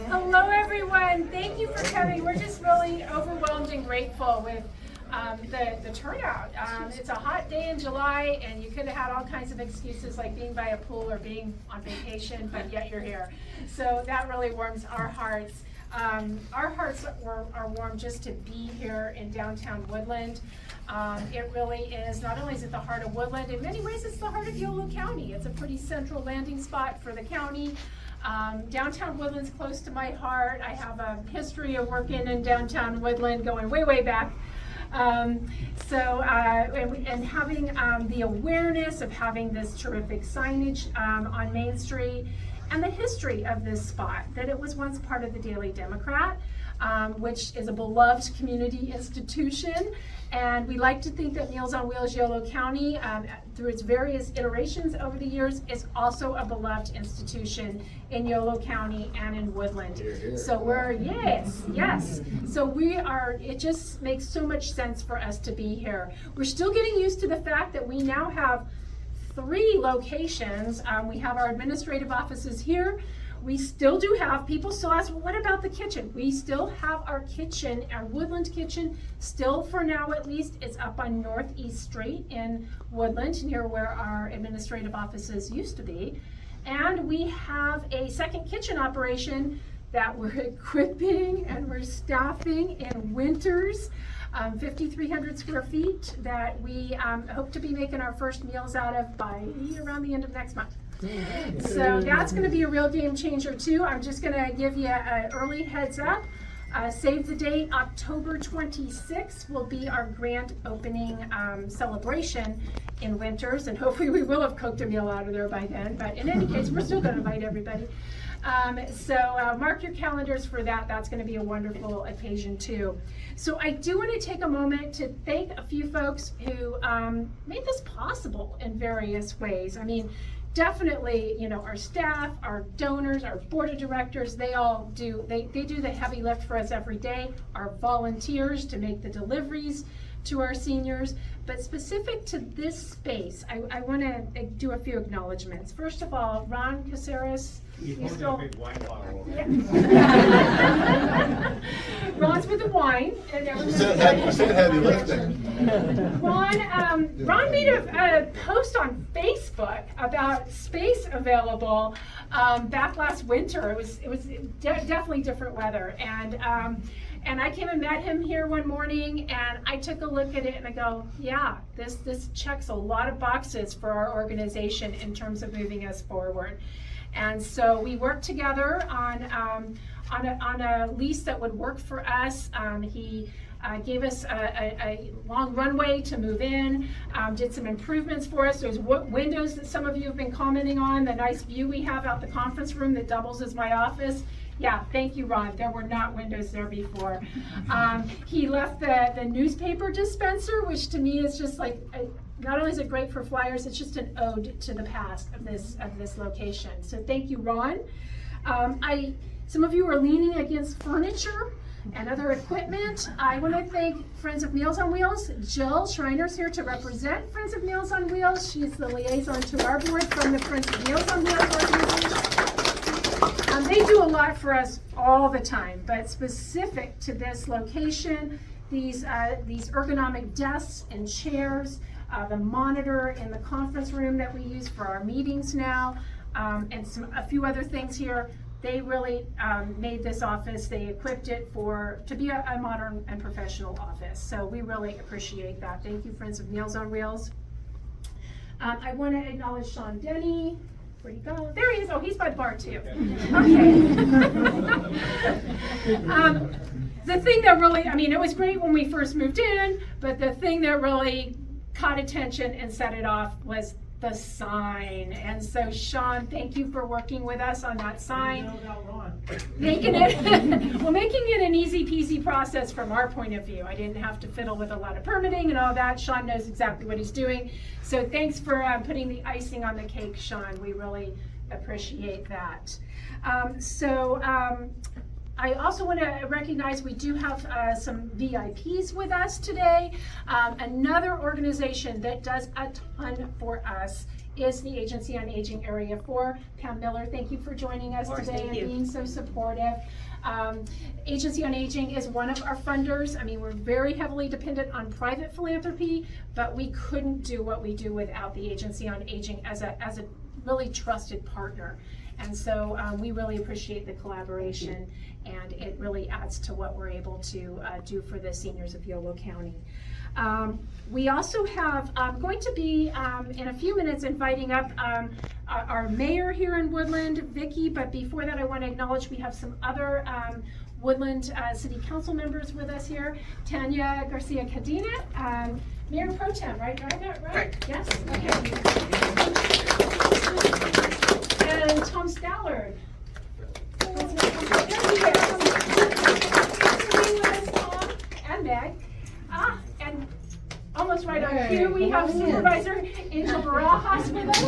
Hello everyone, thank you for coming. We're just really overwhelmed and grateful with the turnout. It's a hot day in July and you could have had all kinds of excuses like being by a pool or being on vacation, but yet you're here. So that really warms our hearts. Our hearts are warm just to be here in downtown Woodland. It really is, not only is it the heart of Woodland, in many ways it's the heart of Yolo County. It's a pretty central landing spot for the county. Downtown Woodland's close to my heart. I have a history of working in downtown Woodland going way, way back. And having the awareness of having this terrific signage on Main Street and the history of this spot, that it was once part of the Daily Democrat, which is a beloved community institution. And we like to think that Meals on Wheels Yolo County, through its various iterations over the years, is also a beloved institution in Yolo County and in Woodland. So we're, yes. So we are, it just makes so much sense for us to be here. We're still getting used to the fact that we now have 3 locations. We have our administrative offices here. We still do have, people still ask, well, what about the kitchen? We still have our kitchen, our Woodland kitchen, still for now at least, is up on Northeast Street in Woodland, near where our administrative offices used to be. And we have a second kitchen operation that we're equipping and we're staffing in Winters, 5,300 square feet, that we hope to be making our first meals out of by around the end of next month. So that's going to be a real game changer too. I'm just going to give you an early heads up. Save the date, October 26th will be our grand opening celebration in Winters, and hopefully we will have cooked a meal out of there by then, but in any case, we're still going to invite everybody. So mark your calendars for that. That's going to be a wonderful occasion too. So I do want to take a moment to thank a few folks who made this possible in various ways. I mean, definitely, you know, our staff, our donors, our board of directors, they all do, they do the heavy lift for us every day. Our volunteers to make the deliveries to our seniors. But specific to this space, I want to do a few acknowledgments. First of all, Ron Caceres, you still, yeah. Ron's with the wine. And heavy lifting. Ron made a post on Facebook about space available back last winter. It was definitely different weather, and I came and met him here one morning, and I took a look at it and I go, yeah, this checks a lot of boxes for our organization in terms of moving us forward. And so we worked together on a lease that would work for us. He gave us a long runway to move in, did some improvements for us. There's windows that some of you have been commenting on, the nice view we have out the conference room that doubles as my office. Yeah, thank you, Ron. There were not windows there before. He left the newspaper dispenser, which to me is just like, not only is it great for flyers, it's just an ode to the past of this location. So thank you, Ron. Some of you are leaning against furniture and other equipment. I want to thank Friends of Meals on Wheels. Jill Schreiner's here to represent Friends of Meals on Wheels. She's the liaison to our board from the Friends of Meals on Wheels organization. They do a lot for us all the time, but specific to this location, these ergonomic desks and chairs, the monitor in the conference room that we use for our meetings now, and a few other things here. They really made this office, they equipped it to be a modern and professional office. So we really appreciate that. Thank you, Friends of Meals on Wheels. I want to acknowledge Sean Denny. Where'd he go? There he is. Oh, he's by the bar too. Okay. The thing that really, I mean, it was great when we first moved in, but the thing that really caught attention and set it off was the sign. And so Sean, thank you for working with us on that sign. Making it an easy peasy process from our point of view. I didn't have to fiddle with a lot of permitting and all that. Sean knows exactly what he's doing. So thanks for putting the icing on the cake, Sean. We really appreciate that. I also want to recognize we do have some VIPs with us today. Another organization that does a ton for us is the Agency on Aging Area 4. Pam Miller, thank you for joining us today and being so supportive. Agency on Aging is one of our funders. I mean, we're very heavily dependent on private philanthropy, but we couldn't do what we do without the Agency on Aging as a really trusted partner. And so we really appreciate the collaboration, and it really adds to what we're able to do for the seniors of Yolo County. We also have, going to be in a few minutes inviting up our mayor here in Woodland, Vickie, but before that I want to acknowledge we have some other Woodland City Council members with us here. Tanya Garcia Cadena, Mayor Pro Tem, right? Right? Yes? Okay. And Tom Stallard. And Meg. And almost right on cue, we have Supervisor Angel Barajas with us.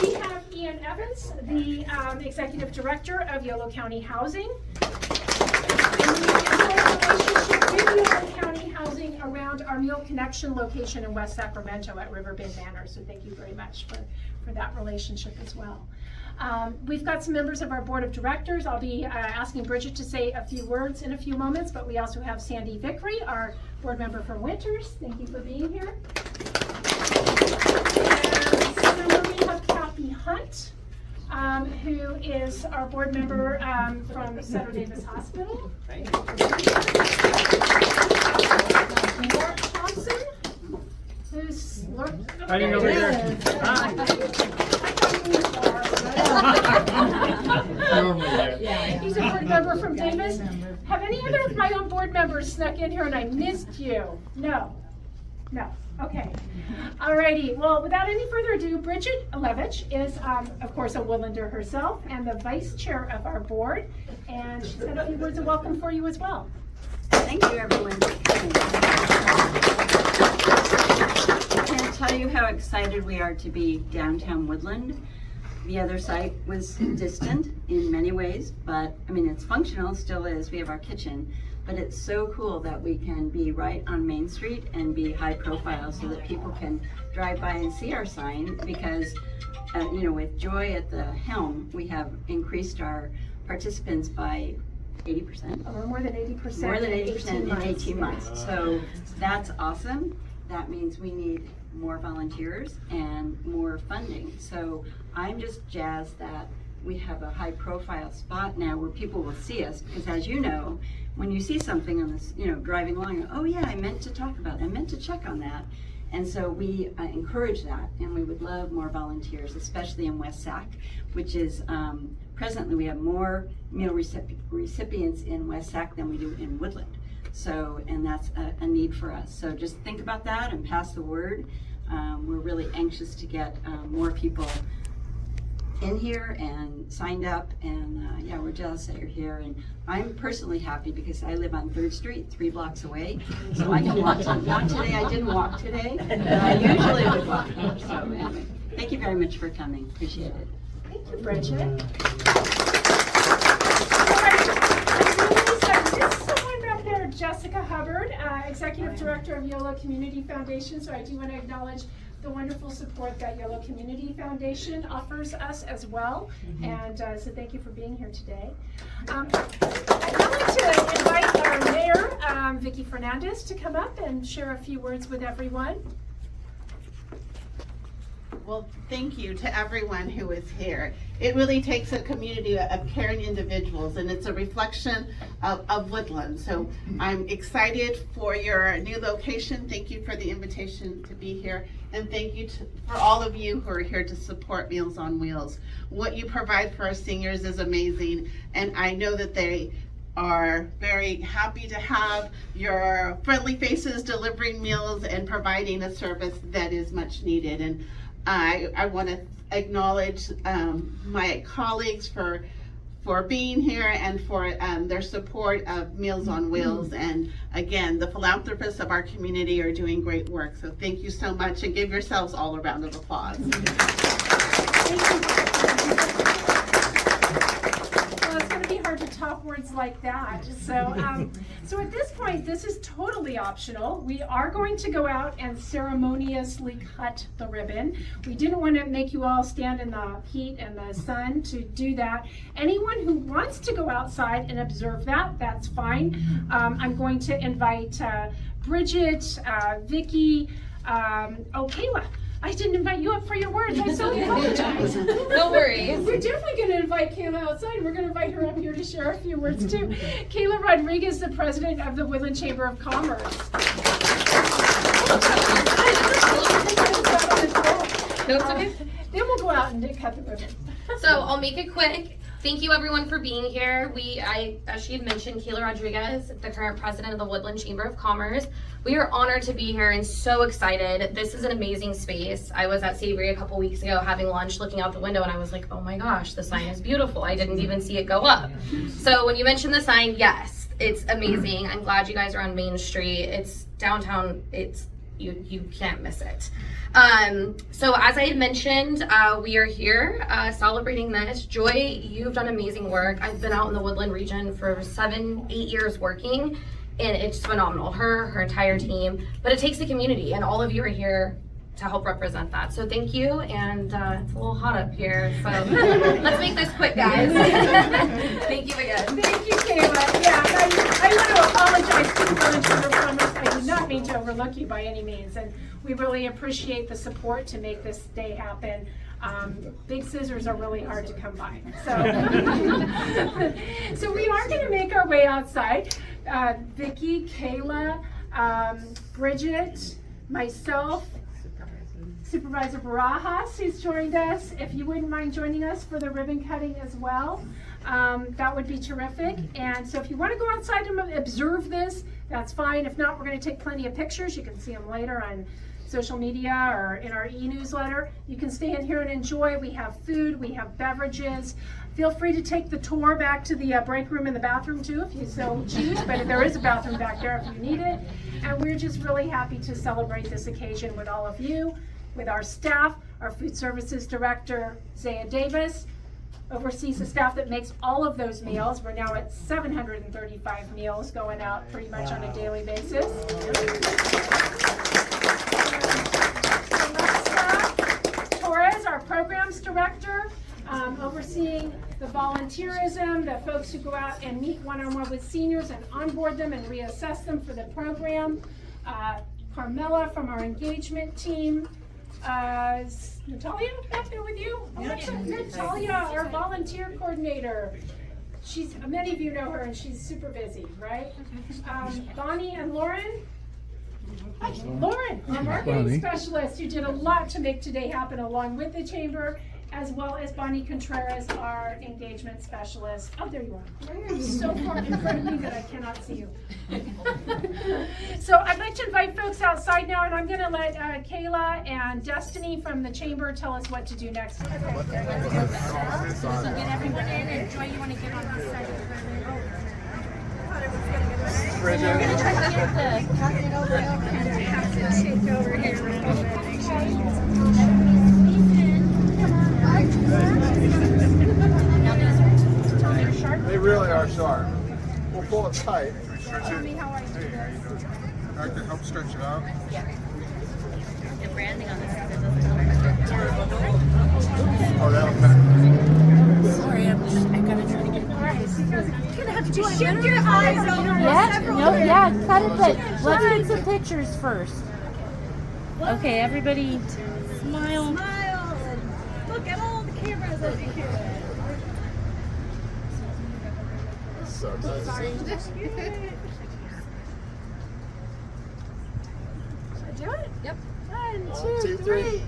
We have Ian Evans, the Executive Director of Yolo County Housing. And we have a relationship with Yolo County Housing around our Meal Connection location in West Sacramento at Riverbend Manor. So thank you very much for that relationship as well. We've got some members of our board of directors. I'll be asking Bridget to say a few words in a few moments, but we also have Sandy Vickery, our board member from Winters. Thank you for being here. And so we have Kathy Hunt, who is our board member from Cedar Davis Hospital. Mark Thompson, who's I didn't know we were there. He's a board member from Davis. Have any other of my own board members snuck in here and I missed you? No. Okay. Alrighty. Well, without any further ado, Bridget Levitch is, of course, a Woodlander herself and the vice chair of our board. And she's got a few words of welcome for you as well. Thank you, everyone. I can't tell you how excited we are to be downtown Woodland. The other site was distant in many ways, but I mean, it's functional, still is. We have our kitchen, but it's so cool that we can be right on Main Street and be high profile so that people can drive by and see our sign because, with Joy at the helm, we have increased our participants by 80%. Or more than 80%. More than 80% in 18 months. So that's awesome. That means we need more volunteers and more funding. So I'm just jazzed that we have a high profile spot now where people will see us, because as you know, when you see something on this, driving along, oh yeah, I meant to talk about it, I meant to check on that. And so we encourage that, and we would love more volunteers, especially in West Sac, which is, presently we have more meal recipients in West Sac than we do in Woodland. So, and that's a need for us. So just think about that and pass the word. We're really anxious to get more people in here and signed up, and yeah, we're jealous that you're here. And I'm personally happy because I live on 3rd Street, 3 blocks away, so I can walk. Not today, I didn't walk today, but I usually would walk. So anyway, thank you very much for coming. Appreciate it. Thank you, Bridget. Jessica Hubbard, Executive Director of Yolo Community Foundation. So I do want to acknowledge the wonderful support that Yolo Community Foundation offers us as well. And so thank you for being here today. I'd now like to invite our mayor, Vickie Fernandez, to come up and share a few words with everyone. Well, thank you to everyone who is here. It really takes a community of caring individuals, and it's a reflection of Woodland. So I'm excited for your new location. Thank you for the invitation to be here. And thank you for all of you who are here to support Meals on Wheels. What you provide for our seniors is amazing, and I know that they are very happy to have your friendly faces delivering meals and providing a service that is much needed. And I want to acknowledge my colleagues for being here and for their support of Meals on Wheels. And again, the philanthropists of our community are doing great work. So thank you so much, and give yourselves all a round of applause. Thank you. like that. So at this point, this is totally optional. We are going to go out and ceremoniously cut the ribbon. We didn't want to make you all stand in the heat and the sun to do that. Anyone who wants to go outside and observe that, that's fine. I'm going to invite Bridget, Vickie, Kayla. I didn't invite you up for your words. I so apologize. No worries. We're definitely going to invite Kayla outside. We're going to invite her up here to share a few words too. Kayla Rodriguez, the president of the Woodland Chamber of Commerce. No, it's okay. Then we'll go out and cut the ribbon. So I'll make it quick. Thank you everyone for being here. As she had mentioned, Kayla Rodriguez, the current president of the Woodland Chamber of Commerce. We are honored to be here and so excited. This is an amazing space. I was at Savory a couple weeks ago having lunch, looking out the window, and I was like, oh my gosh, the sign is beautiful. I didn't even see it go up. So when you mentioned the sign, yes, it's amazing. I'm glad you guys are on Main Street. It's downtown. You can't miss it. So as I had mentioned, we are here celebrating this. Joy, you've done amazing work. I've been out in the Woodland region for 7-8 years working, and it's phenomenal. Her entire team. But it takes a community, and all of you are here to help represent that. So thank you, and it's a little hot up here, so let's make this quick, guys. Thank you again. Thank you, Kayla. Yeah, I want to apologize to the Woodland Chamber of Commerce. I did not mean to overlook you by any means, and we really appreciate the support to make this day happen. Big scissors are really hard to come by. So we are going to make our way outside. Vickie, Kayla, Bridget, myself, Supervisor Barajas, who's joined us. If you wouldn't mind joining us for the ribbon cutting as well, that would be terrific. And so if you want to go outside and observe this, that's fine. If not, we're going to take plenty of pictures. You can see them later on social media or in our e-newsletter. You can stay in here and enjoy. We have food, we have beverages. Feel free to take the tour back to the break room and the bathroom too, if you so choose, but there is a bathroom back there if you need it. And we're just really happy to celebrate this occasion with all of you, with our staff. Our food services director, Zaya Davis, oversees the staff that makes all of those meals. We're now at 735 meals going out pretty much on a daily basis. Torres, our programs director, overseeing the volunteerism, the folks who go out and meet one-on-one with seniors and onboard them and reassess them for the program. Carmela from our engagement team. Is Natalia back there with you? Natalia, our volunteer coordinator. Many of you know her, and she's super busy, right? Bonnie and Lauren. Hi, Lauren, our marketing specialist, who did a lot to make today happen along with the chamber, as well as Bonnie Contreras, our engagement specialist. Oh, there you are. You're so far in front of me that I cannot see you. So I'd like to invite folks outside now, and I'm going to let Kayla and Destiny from the chamber tell us what to do next. Okay. So get everyone in, and Joy, you want to get on this side of the room? We're going to try to get the talking over and have to take over here a little bit. They really are sharp. We'll pull it tight. Tell me how I do this. I can help stretch it out. The branding on this stuff doesn't Oh, that'll cut. Sorry, I gotta try to get it. All right, so you guys are gonna have to Do I shift your eyes over. Yeah, no, yeah, cut it, but let's get some pictures first. Okay, everybody smile. Smile and look at all the cameras over here. So nice. Do it? Yep. 1, 1, 2, 3.